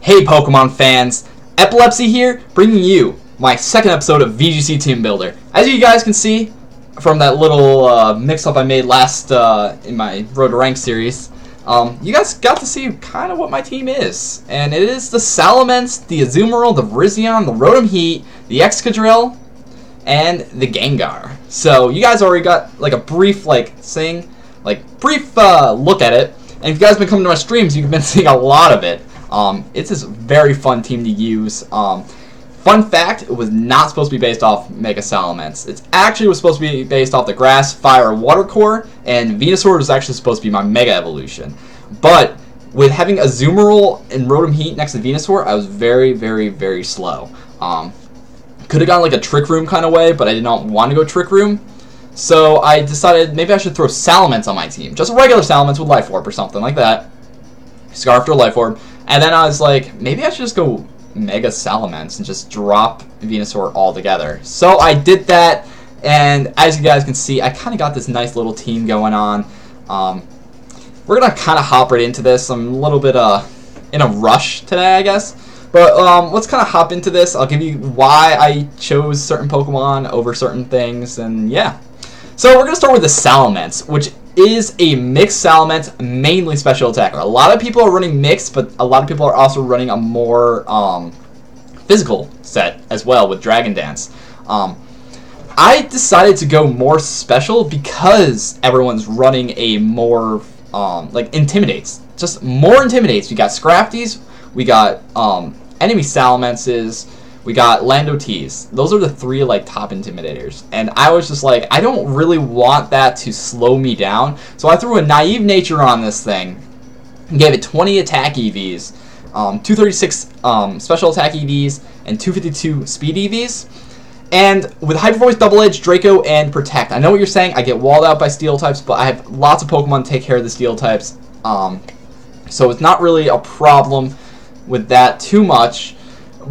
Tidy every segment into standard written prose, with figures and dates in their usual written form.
Hey Pokemon fans, EpilepZ here, bringing you my second episode of VGC Teambuilder. As you guys can see from that little mix-up I made last in my Road to Rank series, you guys got to see kind of what my team is. And it is the Salamence, the Azumarill, the Virizion, the Rotom Heat, the Excadrill, and the Gengar. So you guys already got like a brief look at it. And if you guys have been coming to my streams, you've been seeing a lot of it. It's this very fun team to use. Fun fact, it was not supposed to be based off Mega Salamence. It actually was supposed to be based off the Grass, Fire, Water Core, and Venusaur was actually supposed to be my Mega Evolution. But with having Azumarill and Rotom Heat next to Venusaur, I was very, very, very slow. Could have gone like a Trick Room kind of way, but I did not want to go Trick Room. So I decided maybe I should throw Salamence on my team. Just a regular Salamence with Life Orb or something like that. Scarf or Life Orb. And then I was like, maybe I should just go Mega Salamence and just drop Venusaur altogether. So I did that, and as you guys can see, I kind of got this nice little team going on. We're going to kind of hop right into this. I'm a little bit in a rush today, I guess. But let's kind of hop into this. I'll give you why I chose certain Pokemon over certain things, and yeah. So we're going to start with the Salamence, which is a mixed Salamence, mainly special attacker. A lot of people are running mixed, but a lot of people are also running a more physical set as well with Dragon Dance. I decided to go more special because everyone's running a more Intimidates. Just more Intimidates. We got Scrafties, we got enemy Salamences, we got Lando T's. Those are the three top intimidators. And I was just like, I don't really want that to slow me down. So I threw a naive nature on this thing and gave it 20 attack EVs, 236 special attack EVs, and 252 speed EVs. And with Hyper Voice, Double Edge, Draco, and Protect. I know what you're saying, I get walled out by Steel types, but I have lots of Pokemon to take care of the Steel types. So it's not really a problem with that too much.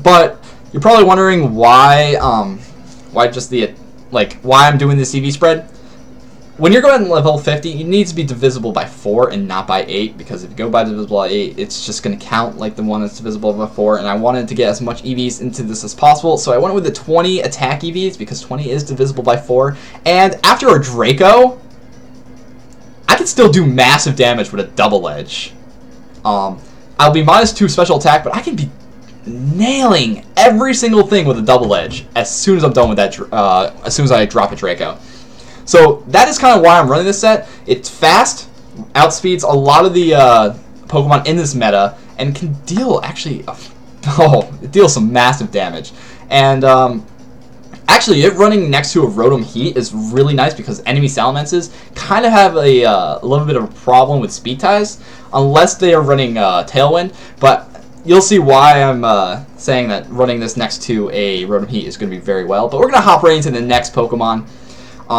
But you're probably wondering why I'm doing this EV spread. When you're going level 50, you need to be divisible by 4 and not by 8, because if you go by divisible by 8, it's just going to count like the one that's divisible by 4, and I wanted to get as much EVs into this as possible, so I went with the 20 attack EVs, because 20 is divisible by 4, and after a Draco, I can still do massive damage with a Double Edge. I'll be -2 special attack, but I can be nailing every single thing with a Double Edge as soon as I'm done with that, as soon as I drop a Draco. So that is kind of why I'm running this set. It's fast, outspeeds a lot of the Pokemon in this meta, and can deal actually, it deals some massive damage. And actually, it running next to a Rotom Heat is really nice because enemy Salamences kind of have a little bit of a problem with speed ties, unless they are running Tailwind. But you'll see why I'm saying that running this next to a Rotom Heat is going to be very well. But we're going to hop right into the next Pokemon.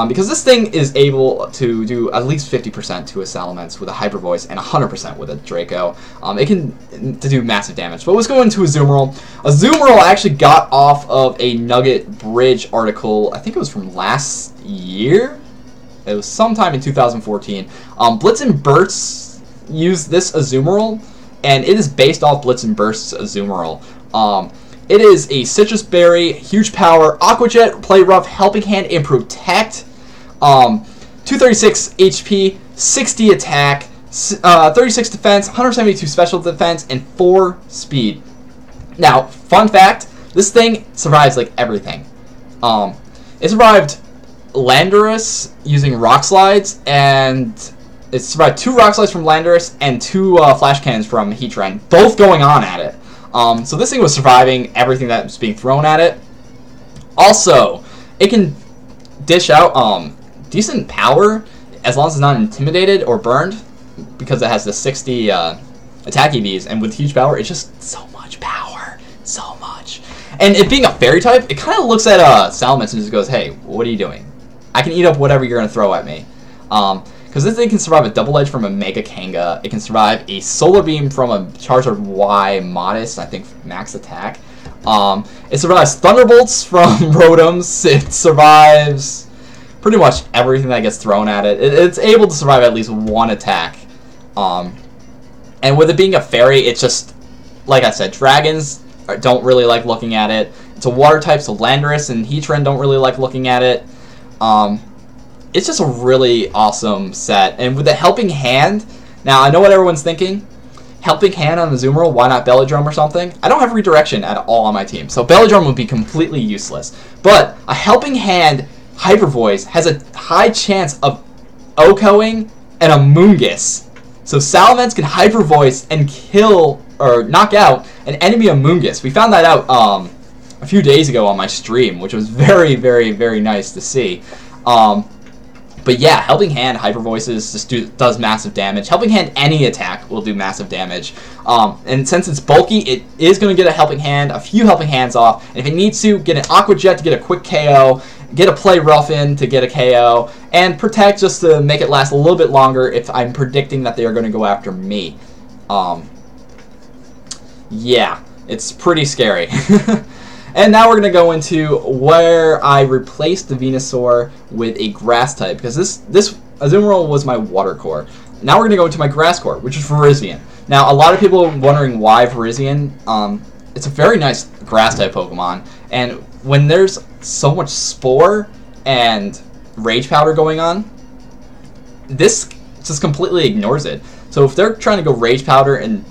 Because this thing is able to do at least 50% to a Salamence with a Hyper Voice and 100% with a Draco. It can do massive damage. But let's go into Azumarill. Azumarill actually got off of a Nugget Bridge article, I think it was from last year? It was sometime in 2014. Blitz and Burst used this Azumarill, and it is based off Blitz and Burst's Azumarill. It is a Citrus Berry, huge power, Aqua Jet, Play Rough, Helping Hand, and Protect. 236 HP, 60 attack, 36 defense, 172 special defense, and 4 speed. Now, fun fact, this thing survives like everything. It survived Landorus using Rock Slides, and it survived 2 Rock Slides from Landorus and 2 Flash Cannons from Heatran, both going on at it. So this thing was surviving everything that was being thrown at it. Also, it can dish out decent power as long as it's not intimidated or burned, because it has the 60 attack EVs, and with huge power, it's just so much power. So much. And it being a fairy type, it kind of looks at Salamence and just goes, hey, what are you doing? I can eat up whatever you're going to throw at me. Because this thing can survive a Double Edge from a Mega Kanga. It can survive a Solar Beam from a Charizard Y Modest, I think max attack. It survives Thunderbolts from Rotoms. It survives pretty much everything that gets thrown at it. It's able to survive at least one attack. And with it being a fairy, it's just like I said, dragons don't really like looking at it. It's a water type, so Landorus and Heatran don't really like looking at it. It's just a really awesome set. And with the Helping Hand, now I know what everyone's thinking. Helping Hand on the Azumarill, why not Belladrum or something? I don't have redirection at all on my team, so Belladrum would be completely useless. But a Helping Hand Hyper Voice has a high chance of OHKOing an Amoonguss. So Salamence can Hyper Voice and kill or knock out an enemy Amoonguss. We found that out a few days ago on my stream, which was very, very, very nice to see. But yeah, Helping Hand Hyper Voices just does massive damage. Helping Hand any attack will do massive damage. And since it's bulky, it is going to get a Helping Hand, a few Helping Hands off. And if it needs to, get an Aqua Jet to get a quick KO, get a Play Rough in to get a KO, and Protect just to make it last a little bit longer if I'm predicting that they are going to go after me. Yeah, it's pretty scary. And now we're going to go into where I replaced the Venusaur with a Grass type, because this Azumarill was my Water core. Now we're going to go into my Grass core, which is Virizion. Now, a lot of people are wondering why Virizion. It's a very nice Grass type Pokemon, and when there's so much Spore and Rage Powder going on, this just completely ignores it. So if they're trying to go Rage Powder and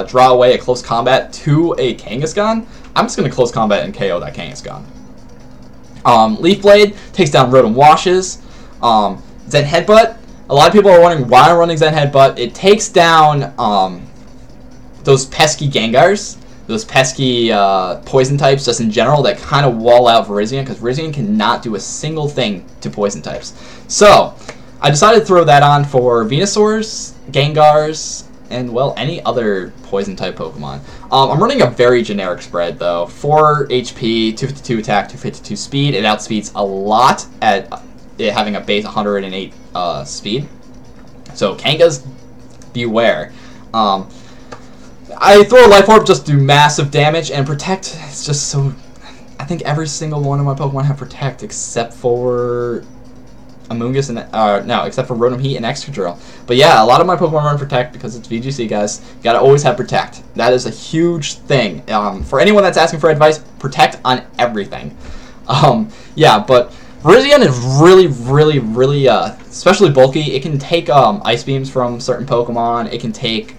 draw away a close combat to a Kangaskhan, I'm just going to close combat and KO that Kangaskhan. Leaf Blade takes down Rotom Washes. Zen Headbutt. A lot of people are wondering why I'm running Zen Headbutt. It takes down those pesky Gengars, those pesky poison types just in general that kind of wall out Virizion, because Virizion cannot do a single thing to poison types. So I decided to throw that on for Venusaurs, Gengars, and, well, any other poison-type Pokemon. I'm running a very generic spread, though. 4 HP, 252 attack, 252 speed. It outspeeds a lot at it having a base 108 speed. So, Kangas, beware. I throw a Life Orb just to do massive damage, and Protect is just so... I think every single one of my Pokemon have Protect, except for Amoonguss and no, except for Rotom Heat and Excadrill. But yeah, a lot of my Pokemon run Protect because it's VGC, guys. You gotta always have Protect. That is a huge thing. For anyone that's asking for advice, Protect on everything. Yeah, but Virizion is really, really, really, especially bulky. It can take Ice Beams from certain Pokemon. It can take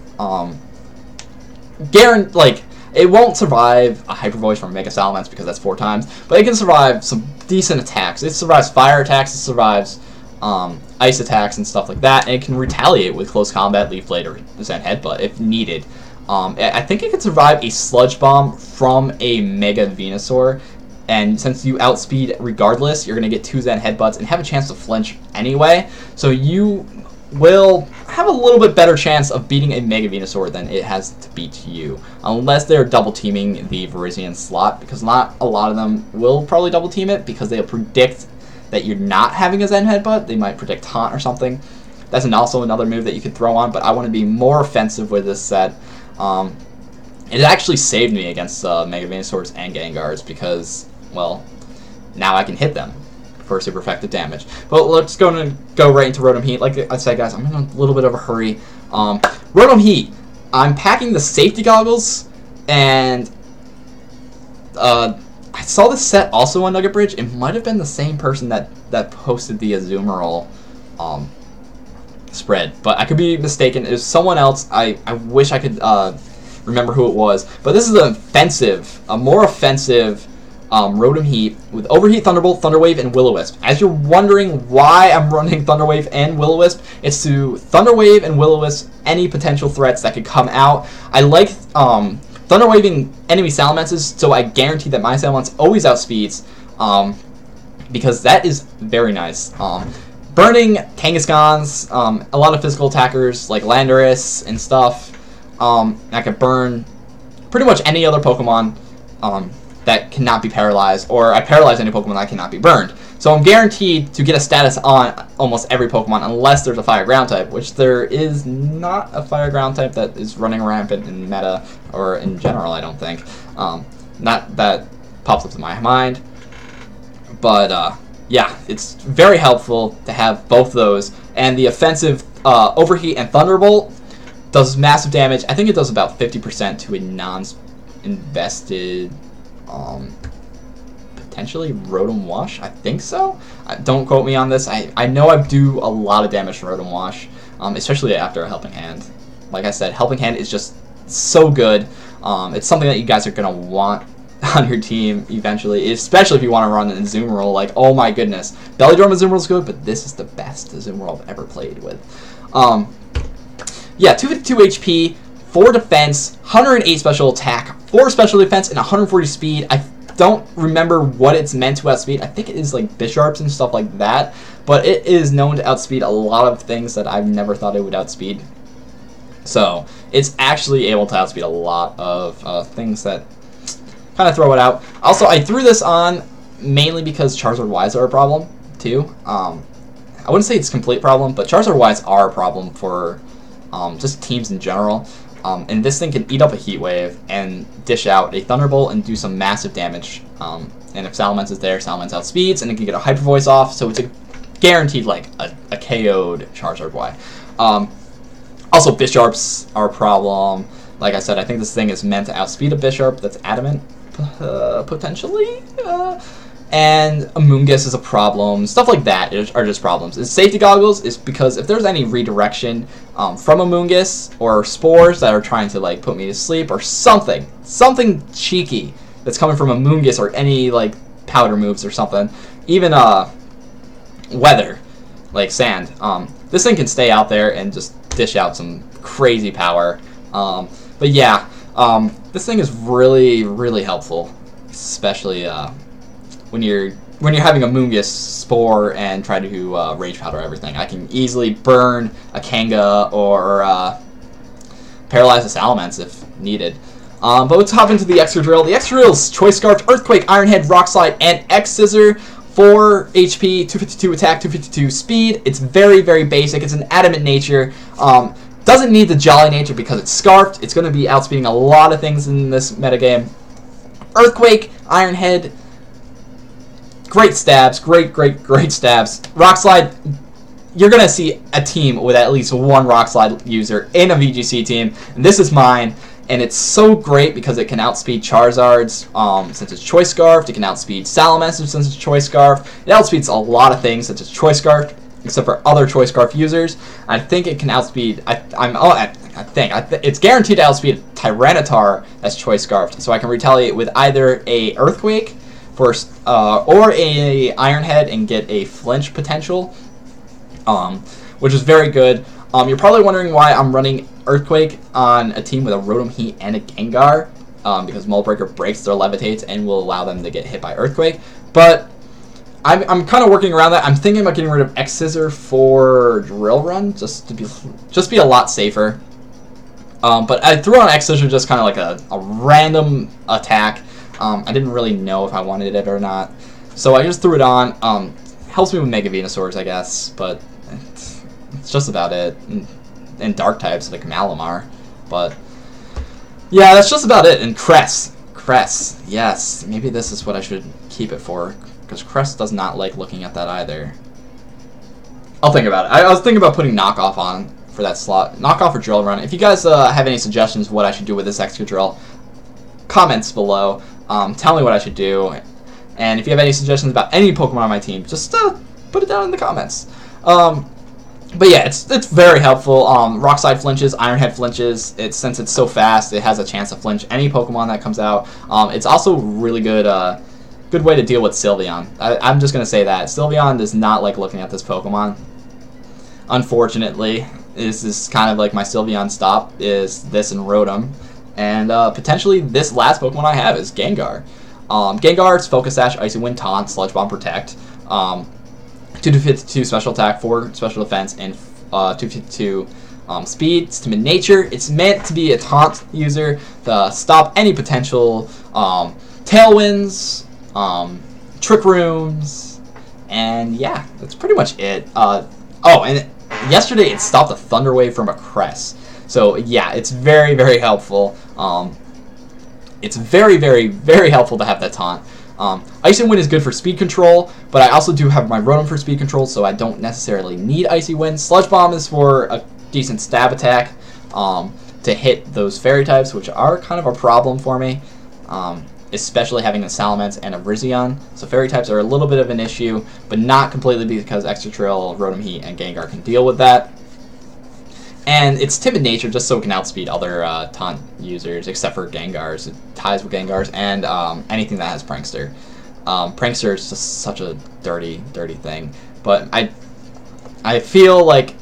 it won't survive a Hyper Voice from Mega Salamence because that's 4 times, but it can survive some decent attacks. It survives fire attacks, it survives ice attacks and stuff like that, and it can retaliate with Close Combat, Leaf Blade, or Zen Headbutt if needed. I think it can survive a Sludge Bomb from a Mega Venusaur, and since you outspeed regardless, you're going to get 2 Zen Headbutts and have a chance to flinch anyway, so you will have a little bit better chance of beating a Mega Venusaur than it has to beat you, unless they're double teaming the Virizion slot, because not a lot of them will probably double team it because they'll predict that you're not having a Zen Headbutt. They might predict Taunt or something. That's also another move that you could throw on, but I want to be more offensive with this set. It actually saved me against Mega Venusaurs and Gengars because, well, now I can hit them for super effective damage. But let's go right into Rotom Heat. Like I said, guys, I'm in a little bit of a hurry. Rotom Heat. I'm packing the safety goggles, and I saw this set also on Nugget Bridge. It might have been the same person that posted the Azumarill spread, but I could be mistaken. It was someone else. I wish I could remember who it was. But this is a more offensive Rotom Heat with Overheat, Thunderbolt, Thunder Wave, and Will-O-Wisp. As you're wondering why I'm running Thunder Wave and Will-O-Wisp, it's to Thunder Wave and Will-O-Wisp any potential threats that could come out. I like Thunder Waving enemy Salamences, so I guarantee that my Salamence always outspeeds, because that is very nice. Burning Kangaskhan's, a lot of physical attackers like Landorus and stuff. I could burn pretty much any other Pokemon that cannot be paralyzed, or I paralyze any Pokemon that cannot be burned. So I'm guaranteed to get a status on almost every Pokemon unless there's a Fire Ground type, which there is not a Fire Ground type that is running rampant in meta, or in general, I don't think. Not that pops up to my mind. But, yeah, it's very helpful to have both those. And the offensive Overheat and Thunderbolt Does massive damage. I think it does about 50% to a non-invested, potentially Rotom Wash. I think so. Don't quote me on this. I know I do a lot of damage to Rotom Wash, especially after a Helping Hand. Like I said, Helping Hand is just so good. It's something that you guys are going to want on your team eventually, especially if you want to run an Azumarill. Like, oh my goodness. Bellydrum Azumarill is good, but this is the best Azumarill I've ever played with. Yeah, 252 HP, 4 defense, 108 special attack, 4 special defense, and 140 speed. I don't remember what it's meant to outspeed. I think it is like Bisharps and stuff like that, but it is known to outspeed a lot of things that I've never thought it would outspeed. So it's actually able to outspeed a lot of things that kind of throw it out. Also, I threw this on mainly because Charizard Ys are a problem too. I wouldn't say it's a complete problem, but Charizard Ys are a problem for just teams in general. And this thing can eat up a Heat Wave and dish out a Thunderbolt and do some massive damage. And if Salamence is there, Salamence outspeeds, and it can get a Hyper Voice off, so it's a guaranteed like a KO'd Charizard Y. Also, Bisharps are a problem. Like I said, I think this thing is meant to outspeed a Bisharp that's adamant, potentially. And Amoonguss is a problem. Stuff like that are just problems. And Safety Goggles is because if there's any redirection from Amoonguss or spores that are trying to like put me to sleep or something cheeky that's coming from Amoonguss or any like powder moves or something, even weather like sand, this thing can stay out there and just dish out some crazy power. But yeah, this thing is really helpful, especially when you're having a Amoonguss spore and try to Rage Powder everything. I can easily burn a Kanga or paralyze a Salamence if needed. But let's hop into the Extra Drill. The Extra Drill is Choice Scarf, Earthquake, Iron Head, Rock Slide, and X Scissor. 4 HP, 252 attack, 252 speed. It's very basic. It's an adamant nature. Doesn't need the Jolly nature because it's Scarfed. It's going to be outspeeding a lot of things in this metagame. Earthquake, Iron Head, great stabs, great stabs. Rock Slide, you're going to see a team with at least one Rock Slide user in a VGC team, and this is mine, and it's so great because it can outspeed Charizards since it's Choice Scarfed. It can outspeed Salamence since it's Choice Scarfed. It outspeeds a lot of things since it's Choice Scarfed, except for other Choice Scarf users. I think it can outspeed, it's guaranteed to outspeed Tyranitar as Choice Scarfed, so I can retaliate with either a Earthquake first, or a Iron Head and get a flinch potential, which is very good. You're probably wondering why I'm running Earthquake on a team with a Rotom Heat and a Gengar, because Mold Breaker breaks their Levitates and will allow them to get hit by Earthquake. But I'm kind of working around that. I'm thinking about getting rid of X Scissor for Drill Run, just to be a lot safer. But I threw on X Scissor just kind of like a random attack. I didn't really know if I wanted it or not, so I just threw it on. Helps me with Mega Venusaurs, I guess, but it's just about it. And dark types like Malamar, but yeah, that's just about it. And Cress, yes, maybe this is what I should keep it for, because Cress does not like looking at that either. I'll think about it. I was thinking about putting Knockoff on for that slot. Knockoff or Drill Run. If you guys have any suggestions what I should do with this Extra Drill, comments below. Tell me what I should do, and if you have any suggestions about any Pokemon on my team, just put it down in the comments. But yeah, it's very helpful. Rock Slide flinches, Iron Head flinches. Since it's so fast, it has a chance to flinch any Pokemon that comes out. It's also really good way to deal with Sylveon. I'm just gonna say that Sylveon does not like looking at this Pokemon. Unfortunately, this is kind of like my Sylveon stop is this and Rotom. And potentially this last Pokemon I have is Gengar. Gengar's Focus Sash, Icy Wind, Taunt, Sludge Bomb, Protect. 252 special attack, 4 special defense, and 252 speed. It's timid nature. It's meant to be a taunt user to stop any potential tailwinds, trick rooms, and yeah, that's pretty much it. Oh, and yesterday it stopped a Thunder Wave from a Cress. So yeah, it's very helpful. It's very helpful to have that taunt. Icy Wind is good for speed control, but I also do have my Rotom for speed control, so I don't necessarily need Icy Wind. Sludge Bomb is for a decent stab attack. to hit those fairy types, which are kind of a problem for me, especially having a Salamence and a Virizion. So fairy types are a little bit of an issue, but not completely, because Excadrill, Rotom Heat, and Gengar can deal with that. And it's timid nature just so it can outspeed other taunt users, except for Gengars. It ties with Gengars and anything that has Prankster. Prankster is just such a dirty thing. But I feel like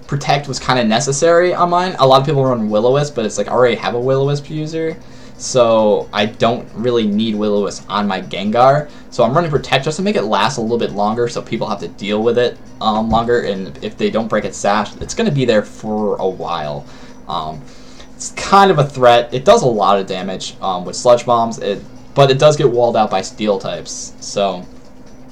Protect was kind of necessary on mine. A lot of people run Will-O-Wisp, but it's like I already have a Will-O-Wisp user, so I don't really need Will-O-Wisp on my Gengar. So I'm running Protect just to make it last a little bit longer, so people have to deal with it longer. And if they don't break its sash, it's going to be there for a while. It's kind of a threat. It does a lot of damage with Sludge Bombs, but it does get walled out by Steel types. So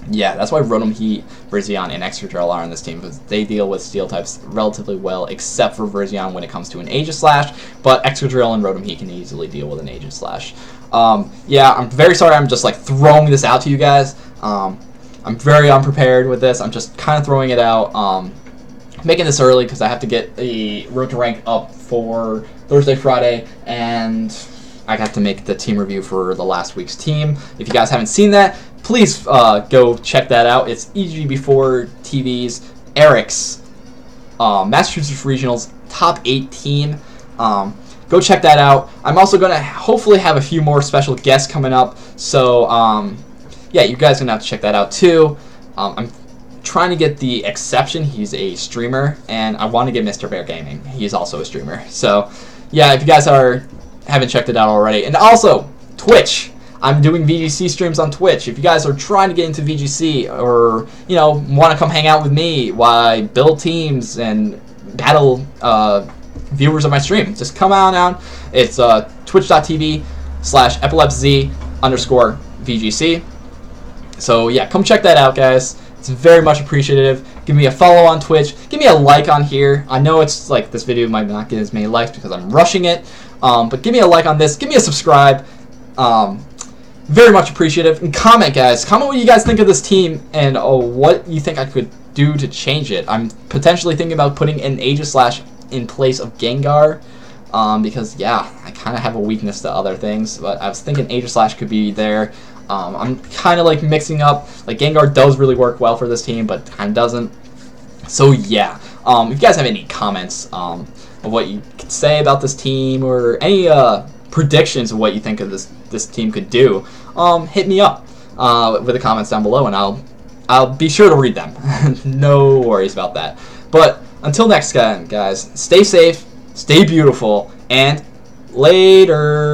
yeah, that's why Rotom Heat, Virizion, and Excadrill are on this team, because they deal with Steel types relatively well, except for Virizion when it comes to an Aegislash, but Excadrill and Rotom Heat can easily deal with an Aegislash. Yeah, I'm very sorry I'm just like throwing this out to you guys. I'm very unprepared with this. I'm just kind of throwing it out, making this early because I have to get the Road to Rank up for Thursday, Friday, and I got to make the team review for the last week's team. If you guys haven't seen that, please go check that out. It's EGB4 TV's Eric's Massachusetts Regionals Top 8 team. Go check that out. I'm also going to hopefully have a few more special guests coming up. So, yeah, you guys are going to have to check that out too. I'm trying to get the Exception. He's a streamer. And I want to get Mr. Bear Gaming. He's also a streamer. So, yeah, if you guys haven't checked it out already. And also, Twitch. I'm doing VGC streams on Twitch. If you guys are trying to get into VGC, or want to come hang out with me while I build teams and battle viewers of my stream, just come on out. It's twitch.tv/EpilepZ_VGC. So yeah, come check that out, guys. It's very much appreciative. Give me a follow on Twitch. Give me a like on here. I know it's like this video might not get as many likes because I'm rushing it, but give me a like on this. Give me a subscribe. Very much appreciative. And comment, guys. Comment what you guys think of this team and what you think I could do to change it. I'm potentially thinking about putting an Aegislash in place of Gengar, because, yeah, I kind of have a weakness to other things. But I was thinking Aegislash could be there. I'm kind of like mixing up. Like, Gengar does really work well for this team, but kind of doesn't. So, yeah. If you guys have any comments of what you could say about this team, or any predictions of what you think of this team could do, hit me up with the comments down below, and I'll be sure to read them. No worries about that. But until next time, guys, stay safe, stay beautiful, and later.